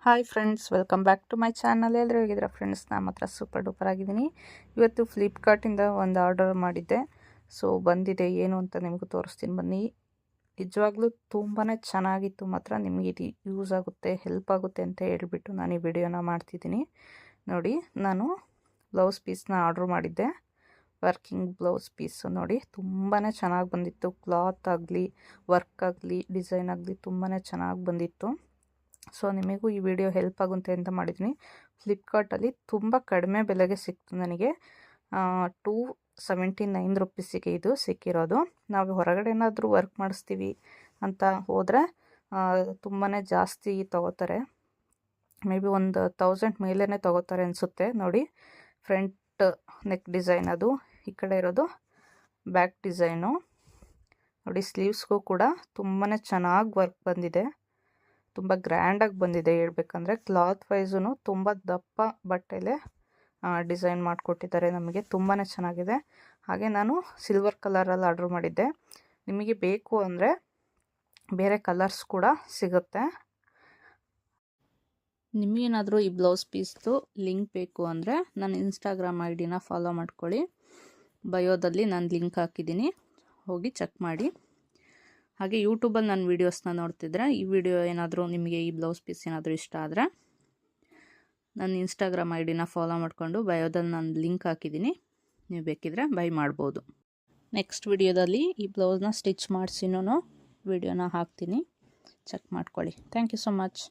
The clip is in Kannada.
Hi friends, welcome back to my channel. ಎಲ್ಲರೂ ಹೇಗಿದ್ದೀರಾ ಫ್ರೆಂಡ್ಸ್? ನಾನು ಮಾತ್ರ ಸೂಪರ್ ಡೂಪರ್ ಆಗಿದ್ದೀನಿ. ಇವತ್ತು ಫ್ಲಿಪ್ಕಾರ್ಟಿಂದ ಒಂದು ಆರ್ಡರ್ ಮಾಡಿದ್ದೆ. ಸೊ ಬಂದಿದೆ ಏನು ಅಂತ ನಿಮಗೂ ತೋರಿಸ್ತೀನಿ ಬನ್ನಿ. ನಿಜವಾಗ್ಲೂ ತುಂಬಾ ಚೆನ್ನಾಗಿತ್ತು. ಮಾತ್ರ ನಿಮಗೆ ಇದು ಯೂಸ್ ಆಗುತ್ತೆ, ಹೆಲ್ಪ್ ಆಗುತ್ತೆ ಅಂತ ಹೇಳ್ಬಿಟ್ಟು ನಾನು ಈ ವಿಡಿಯೋನ ಮಾಡ್ತಿದ್ದೀನಿ. ನೋಡಿ, ನಾನು ಬ್ಲೌಸ್ ಪೀಸ್ನ ಆರ್ಡ್ರ್ ಮಾಡಿದ್ದೆ. ವರ್ಕಿಂಗ್ ಬ್ಲೌಸ್ ಪೀಸು ನೋಡಿ, ತುಂಬಾ ಚೆನ್ನಾಗಿ ಬಂದಿತ್ತು. ಕ್ಲಾತ್ ಆಗಲಿ, ವರ್ಕ್ ಆಗಲಿ, ಡಿಸೈನ್ ಆಗಲಿ ತುಂಬಾ ಚೆನ್ನಾಗಿ ಬಂದಿತ್ತು. ಸೊ ನಿಮಗೂ ಈ ವಿಡಿಯೋ ಹೆಲ್ಪ್ ಆಗುತ್ತೆ ಅಂತ ಮಾಡಿದ್ದೀನಿ. ಫ್ಲಿಪ್ಕಾರ್ಟಲ್ಲಿ ತುಂಬ ಕಡಿಮೆ ಬೆಲೆಗೆ ಸಿಕ್ತು ನನಗೆ. 279 ರುಪೀಸಿಗೆ ಇದು ಸಿಕ್ಕಿರೋದು. ನಾವು ಹೊರಗಡೆ ಏನಾದರೂ ವರ್ಕ್ ಮಾಡಿಸ್ತೀವಿ ಅಂತ ಹೋದರೆ ತುಂಬಾ ಜಾಸ್ತಿ ತೊಗೋತಾರೆ. ಮೇ ಬಿ ಒಂದು 1000 ಮೇಲೇ ತೊಗೋತಾರೆ ಅನಿಸುತ್ತೆ. ನೋಡಿ, ಫ್ರಂಟ್ ನೆಕ್ ಡಿಸೈನ್ ಅದು, ಈ ಕಡೆ ಇರೋದು ಬ್ಯಾಕ್ ಡಿಸೈನು. ನೋಡಿ, ಸ್ಲೀವ್ಸ್ಗೂ ಕೂಡ ತುಂಬಾ ಚೆನ್ನಾಗಿ ವರ್ಕ್ ಬಂದಿದೆ. ತುಂಬ ಗ್ರ್ಯಾಂಡಾಗಿ ಬಂದಿದೆ ಹೇಳ್ಬೇಕಂದ್ರೆ. ಕ್ಲಾತ್ ವೈಸೂ ತುಂಬ ದಪ್ಪ ಬಟ್ಟೆಲೆ ಡಿಸೈನ್ ಮಾಡಿಕೊಟ್ಟಿದ್ದಾರೆ ನಮಗೆ. ತುಂಬಾ ಚೆನ್ನಾಗಿದೆ. ಹಾಗೆ ನಾನು ಸಿಲ್ವರ್ ಕಲರಲ್ಲಿ ಆರ್ಡ್ರ್ ಮಾಡಿದ್ದೆ. ನಿಮಗೆ ಬೇಕು ಅಂದರೆ ಬೇರೆ ಕಲರ್ಸ್ ಕೂಡ ಸಿಗುತ್ತೆ. ನಿಮಗೇನಾದರೂ ಈ ಬ್ಲೌಸ್ ಪೀಸ್ದು ಲಿಂಕ್ ಬೇಕು ಅಂದರೆ ನನ್ನ ಇನ್ಸ್ಟಾಗ್ರಾಮ್ ಐಡಿನ ಫಾಲೋ ಮಾಡ್ಕೊಳ್ಳಿ. ಬಯೋದಲ್ಲಿ ನಾನು ಲಿಂಕ್ ಹಾಕಿದ್ದೀನಿ, ಹೋಗಿ ಚೆಕ್ ಮಾಡಿ. ಹಾಗೆ ಯೂಟ್ಯೂಬಲ್ಲಿ ನನ್ನ ವೀಡಿಯೋಸ್ನ ನೋಡ್ತಿದ್ರೆ ಈ ವಿಡಿಯೋ ಏನಾದರೂ ನಿಮಗೆ ಈ ಬ್ಲೌಸ್ ಪೀಸ್ ಏನಾದರೂ ಇಷ್ಟ ಆದರೆ ನನ್ನ ಇನ್ಸ್ಟಾಗ್ರಾಮ್ ಐಡಿನ ಫಾಲೋ ಮಾಡಿಕೊಂಡು ಬಯೋದಲ್ಲಿ ನಾನು ಲಿಂಕ್ ಹಾಕಿದ್ದೀನಿ, ನೀವು ಬೇಕಿದ್ರೆ ಬೈ ಮಾಡ್ಬೋದು. ನೆಕ್ಸ್ಟ್ ವಿಡಿಯೋದಲ್ಲಿ ಈ ಬ್ಲೌಸ್ನ ಸ್ಟಿಚ್ ಮಾಡಿಸಿನೂ ವಿಡಿಯೋನ ಹಾಕ್ತೀನಿ, ಚೆಕ್ ಮಾಡ್ಕೊಳ್ಳಿ. Thank you so much.